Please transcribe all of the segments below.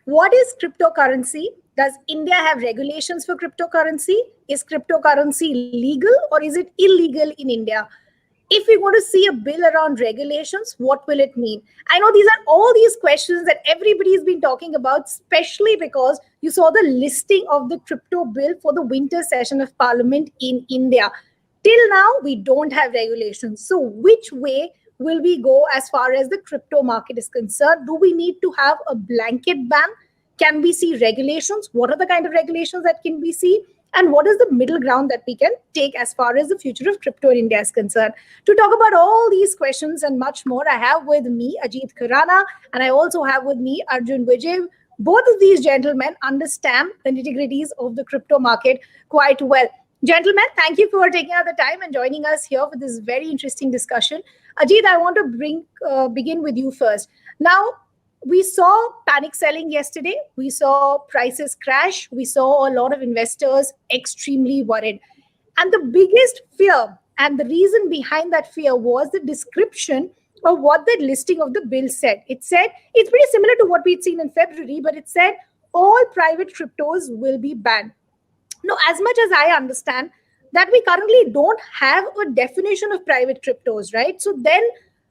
What is cryptocurrency? Does India have regulations for cryptocurrency? Is cryptocurrency legal or is it illegal in India? If we want to see a bill around regulations, what will it mean? I know these are all these questions that everybody's been talking about, especially because you saw the listing of the crypto bill for the winter session of Parliament in India. Till now, we don't have regulations. So, which way will we go as far as the crypto market is concerned? Do we need to have a blanket ban? Can we see regulations? What are the kind of regulations that can we see? And what is the middle ground that we can take as far as the future of crypto in India is concerned? To talk about all these questions and much more, I have with me Ajit Khurana, and I also have with me Arjun Vijay. Both of these gentlemen understand the nitty-gritties of the crypto market quite well. Gentlemen, thank you for taking out the time and joining us here for this very interesting discussion. Ajit, I want to begin with you first. Now, we saw panic selling yesterday. We saw prices crash. We saw a lot of investors extremely worried. And the biggest fear and the reason behind that fear was the description of what the listing of the bill said. It said, it's pretty similar to what we'd seen in February, but it said all private cryptos will be banned. Now, as much as I understand that we currently don't have a definition of private cryptos, right? So then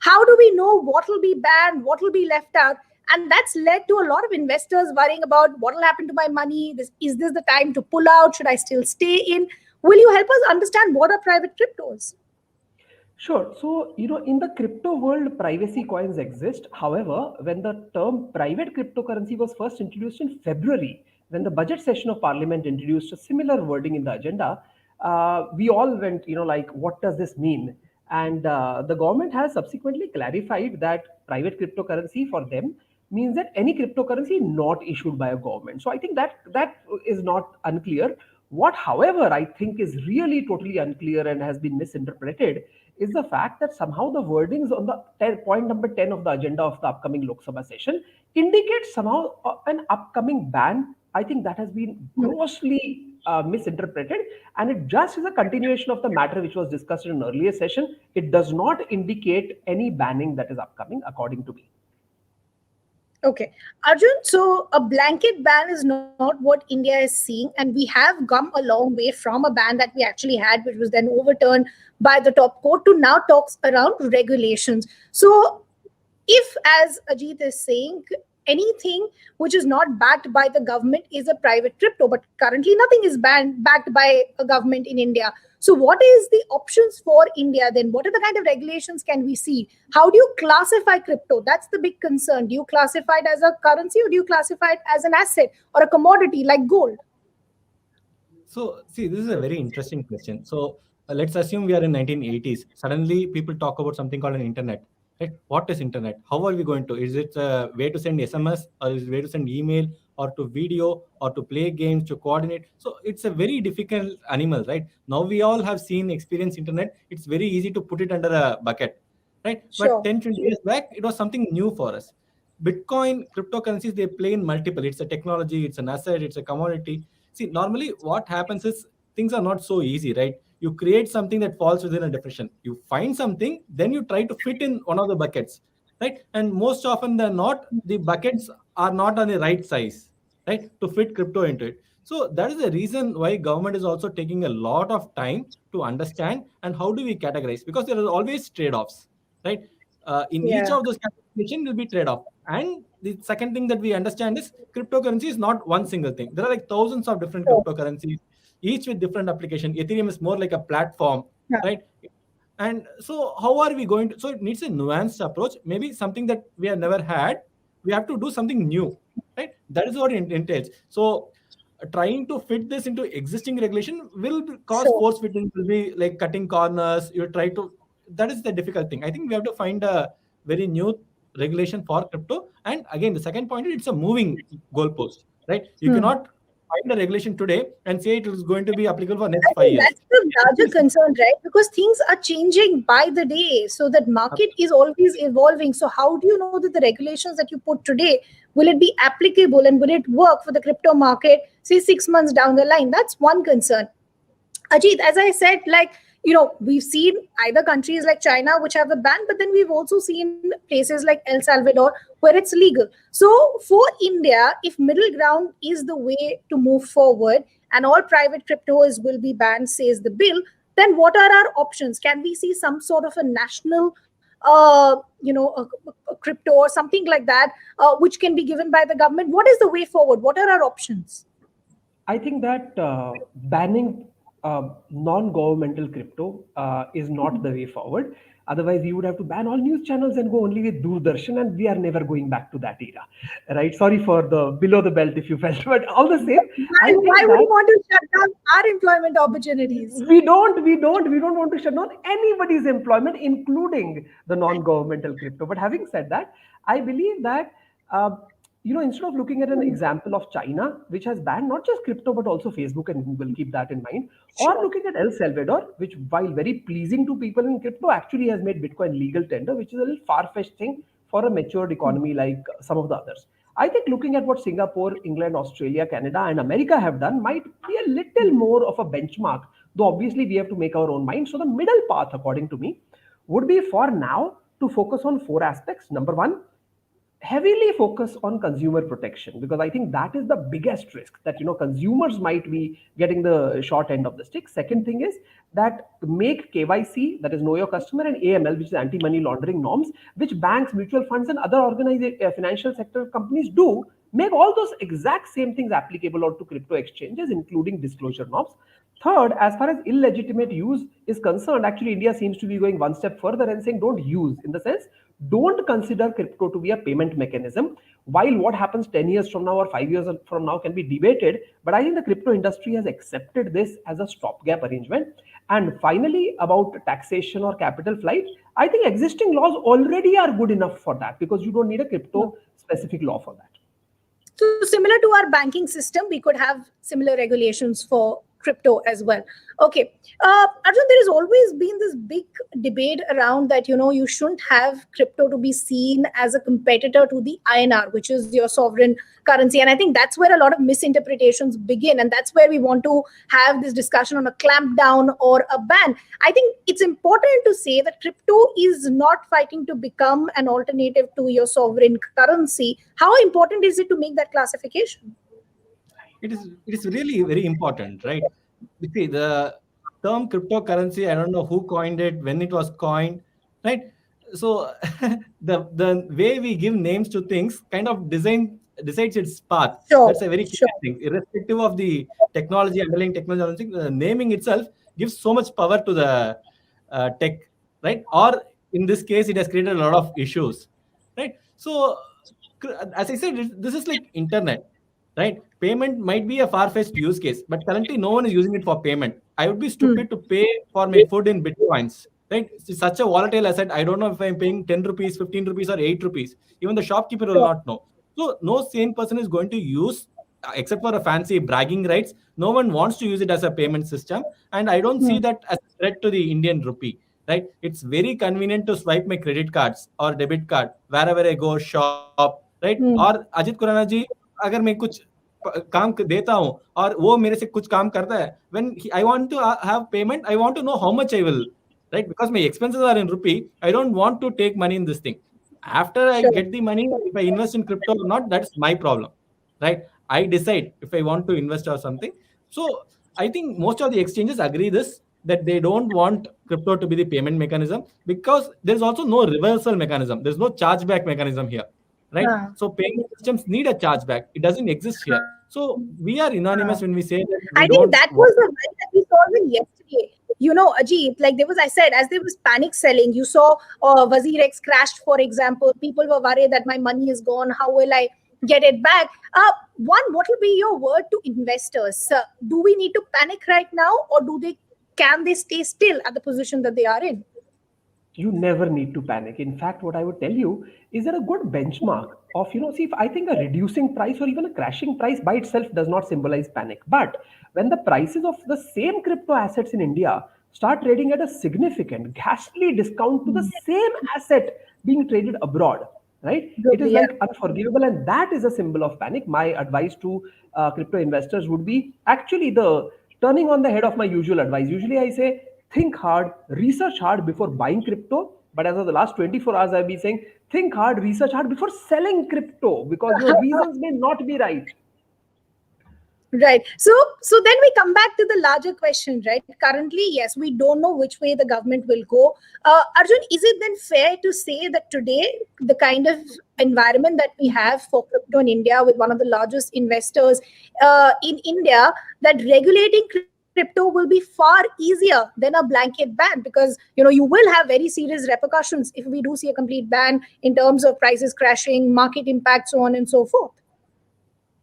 how do we know what will be banned, what will be left out? And that's led to a lot of investors worrying about what will happen to my money. Is this the time to pull out? Should I still stay in? Will you help us understand what are private cryptos? Sure. So, in the crypto world, privacy coins exist. However, when the term private cryptocurrency was first introduced in February, when the budget session of Parliament introduced a similar wording in the agenda, we all went, like, what does this mean? And the government has subsequently clarified that private cryptocurrency for them means that any cryptocurrency not issued by a government. So I think that is not unclear. What, however, I think is really totally unclear and has been misinterpreted is the fact that somehow the wordings on the point number 10 of the agenda of the upcoming Lok Sabha session indicates somehow an upcoming ban. I think that has been grossly misinterpreted, and it just is a continuation of the matter which was discussed in an earlier session. It does not indicate any banning that is upcoming, according to me. Okay, Arjun, so a blanket ban is not what India is seeing, and we have come a long way from a ban that we actually had, which was then overturned by the top court, to now talks around regulations. So, if, as Ajit is saying, anything which is not backed by the government is a private crypto, but currently nothing is backed by a government in India. So what is the options for India then? What are the kind of regulations can we see? How do you classify crypto? That's the big concern. Do you classify it as a currency or do you classify it as an asset or a commodity like gold? So, see, this is a very interesting question. So, let's assume we are in 1980s. Suddenly, people talk about something called an internet. Right? What is internet? How are we going to? Is it a way to send SMS, or is it a way to send email, or to video, or to play games, to coordinate? So it's a very difficult animal, right? Now we all have seen, experienced internet. It's very easy to put it under a bucket, right? Sure. But 10, 20 years back, it was something new for us. Bitcoin, cryptocurrencies, they play in multiple. It's a technology, it's an asset, it's a commodity. See, normally what happens is things are not so easy, right? You create something that falls within a definition. You find something, then you try to fit in one of the buckets, right? And most often than not, the buckets are not on the right size, right, to fit crypto into it. So that is the reason why government is also taking a lot of time to understand and how do we categorize, because there are always trade-offs, right? In each of those categorization will be trade-off. And the second thing that we understand is cryptocurrency is not one single thing. There are like thousands of different cryptocurrencies, each with different application. Ethereum is more like a platform, right? And so how are we going to, so it needs a nuanced approach, maybe something that we have never had. We have to do something new, right? That is what it entails. So trying to fit this into existing regulation will cause force fitting, will be like cutting corners. You try to, that is the difficult thing. I think we have to find a very new regulation for crypto. And again, the second point is it's a moving goalpost, right? You cannot find a regulation today and say it is going to be applicable for next 5 years. That's the larger concern, right? Because things are changing by the day. So that market is always evolving. So how do you know that the regulations that you put today, will it be applicable and will it work for the crypto market, say 6 months down the line? That's one concern. Ajit, as I said, like, we've seen either countries like China which have a ban, but then we've also seen places like El Salvador where it's legal. So for India, if middle ground is the way to move forward and all private cryptos will be banned, says the bill, then what are our options? Can we see some sort of a national a crypto or something like that, which can be given by the government? What is the way forward? What are our options? I think that banning non-governmental crypto is not the way forward. Otherwise, you would have to ban all news channels and go only with Doordarshan, and we are never going back to that era, right? Sorry for the below the belt if you felt, but all the same, I Why think would you that want to shut down our employment opportunities? we don't want to shut down anybody's employment, including the non-governmental crypto. But having said that, I believe that uh, instead of looking at an example of China, which has banned not just crypto but also Facebook and Google, keep that in mind, or Sure. looking at El Salvador, which while very pleasing to people in crypto, actually has made Bitcoin legal tender, which is a little far-fetched thing for a matured economy like some of the others. I think looking at what Singapore, England, Australia, Canada, and America have done might be a little more of a benchmark, though obviously we have to make our own mind. So, the middle path, according to me, would be for now to focus on four aspects. Number one, heavily focus on consumer protection, because I think that is the biggest risk, that consumers might be getting the short end of the stick. Second thing is that make KYC, that is know your customer, and AML, which is anti money laundering norms, which banks, mutual funds, and other organized financial sector companies do, make all those exact same things applicable onto crypto exchanges, including disclosure norms. Third, as far as illegitimate use is concerned, actually India seems to be going one step further and saying don't use, in the sense, don't consider crypto to be a payment mechanism. While what happens 10 years from now or 5 years from now can be debated, but I think the crypto industry has accepted this as a stopgap arrangement. And finally, about taxation or capital flight, I think existing laws already are good enough for that, because you don't need a crypto specific law for that. So similar to our banking system, we could have similar regulations for crypto as well. Okay. Arjun, there has always been this big debate around that, you shouldn't have crypto to be seen as a competitor to the INR, which is your sovereign currency. And I think that's where a lot of misinterpretations begin. And that's where we want to have this discussion on a clampdown or a ban. I think it's important to say that crypto is not fighting to become an alternative to your sovereign currency. How important is it to make that classification? It is really very important, right? You see, the term cryptocurrency, I don't know who coined it, when it was coined, right? So the way we give names to things kind of decides its path. That's Sure, a very clear sure. thing. Irrespective of the technology, underlying technology, the naming itself gives so much power to the tech, right? Or in this case, it has created a lot of issues, right? So as I said, this is like internet, right? Payment might be a far-fetched use case, but currently no one is using it for payment. I would be Hmm. stupid to pay for my food in bitcoins, right? It's such a volatile asset. I don't know if I'm paying 10 rupees, 15 rupees, or 8 rupees. Even the shopkeeper will Sure. not know. So no sane person is going to use, except for a fancy bragging rights. No one wants to use it as a payment system, and I don't see Hmm. that as a threat to the Indian rupee. Right? It's very convenient to swipe my credit cards or debit card wherever I go shop, right? और Hmm. Ajit Khurana जी, अगर मैं कुछ काम देता हूं और वो मेरे से कुछ काम करता है, when I want to have payment, I want to know how much I will, right? Because my expenses are in rupee, I don't want to take money in this thing. After I Sure. get the money, if I invest in crypto or not, that's my problem, right? I decide if I want to invest or something. So I think most of the exchanges agree this, that they don't want crypto to be the payment mechanism, because there's also no reversal mechanism, there's no chargeback mechanism here, right? Ah. So payment systems need a chargeback. It doesn't exist here. So we are Ah. anonymous when we say that we I think don't that want. was the line that we saw even yesterday. Ajit, like there was, I said, as there was panic selling, you saw Wazir X crashed, for example. People were worried that my money is gone. How will I get it back? One, what will be your word to investors? Do we need to panic right now, or can they stay still at the position that they are in? You never need to panic. In fact, what I would tell you is there a good benchmark of, see, if I think a reducing price or even a crashing price by itself does not symbolize panic. But when the prices of the same crypto assets in India start trading at a significant, ghastly discount to the same asset being traded abroad, right? It is Globally, yeah. like unforgivable, and that is a symbol of panic. My advice to crypto investors would be actually the turning on the head of my usual advice. Usually, I say think hard, research hard before buying crypto. But as of the last 24 hours, I've been saying, think hard, research hard before selling crypto, because your reasons may not be right. Right. So then we come back to the larger question, right? Currently, yes, we don't know which way the government will go. Arjun, is it then fair to say that today, the kind of environment that we have for crypto in India, with one of the largest investors in India, that regulating crypto will be far easier than a blanket ban, because you will have very serious repercussions if we do see a complete ban in terms of prices crashing, market impact, so on and so forth.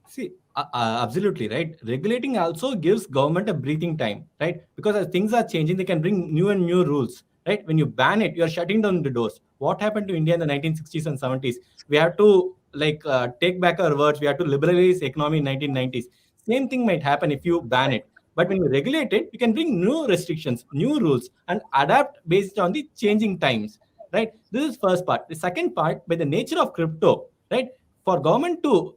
See, absolutely right. Regulating also gives government a breathing time, right? Because as things are changing, they can bring new and new rules, right? When you ban it, you are shutting down the doors. What happened to India in the 1960s and 70s? We have to take back our words. We have to liberalize economy in 1990s. Same thing might happen if you ban it. But when you regulate it, you can bring new restrictions, new rules, and adapt based on the changing times, right? This is first part. The second part, by the nature of crypto, right? For government to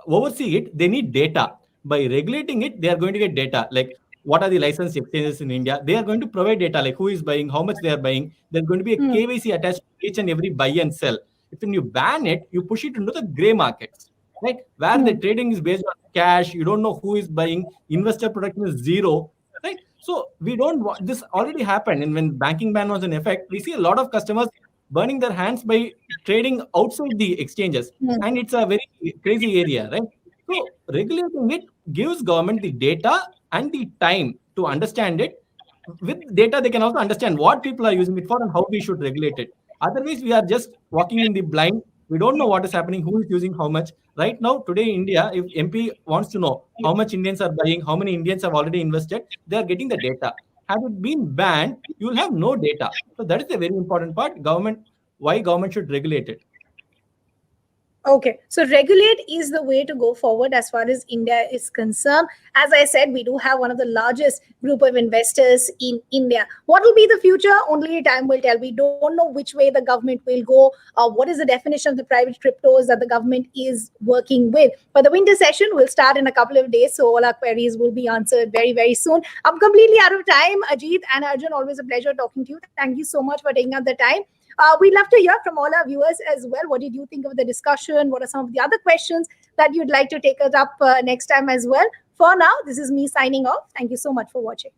oversee it, they need data. By regulating it, they are going to get data. Like, what are the licensed exchanges in India? They are going to provide data, like who is buying, how much they are buying. There's going to be a Hmm. KYC attached to each and every buy and sell. If when you ban it, you push it into the gray markets, right? Where the Hmm. trading is based on cash, you don't know who is buying, investor protection is zero, right? So we don't want this already happened. And when banking ban was in effect, we see a lot of customers burning their hands by trading outside the exchanges, Hmm. and it's a very crazy area, right? So regulating it gives government the data and the time to understand it. With data, they can also understand what people are using it for and how we should regulate it. Otherwise, we are just walking in the blind. We don't know what is happening, who is using how much. Right now, today, India, if MP wants to know how much Indians are buying, how many Indians have already invested, they are getting the data. Had it been banned, you will have no data. So that is a very important part. Why government should regulate it. Okay, so regulate is the way to go forward as far as India is concerned. As I said, we do have one of the largest group of investors in India. What will be the future? Only time will tell. We don't know which way the government will go. What is the definition of the private cryptos that the government is working with? But the winter session will start in a couple of days, so all our queries will be answered very, very soon. I'm completely out of time. Ajit and Arjun, always a pleasure talking to you. Thank you so much for taking out the time. We'd love to hear from all our viewers as well. What did you think of the discussion? What are some of the other questions that you'd like to take us up next time as well? For now, this is me signing off. Thank you so much for watching.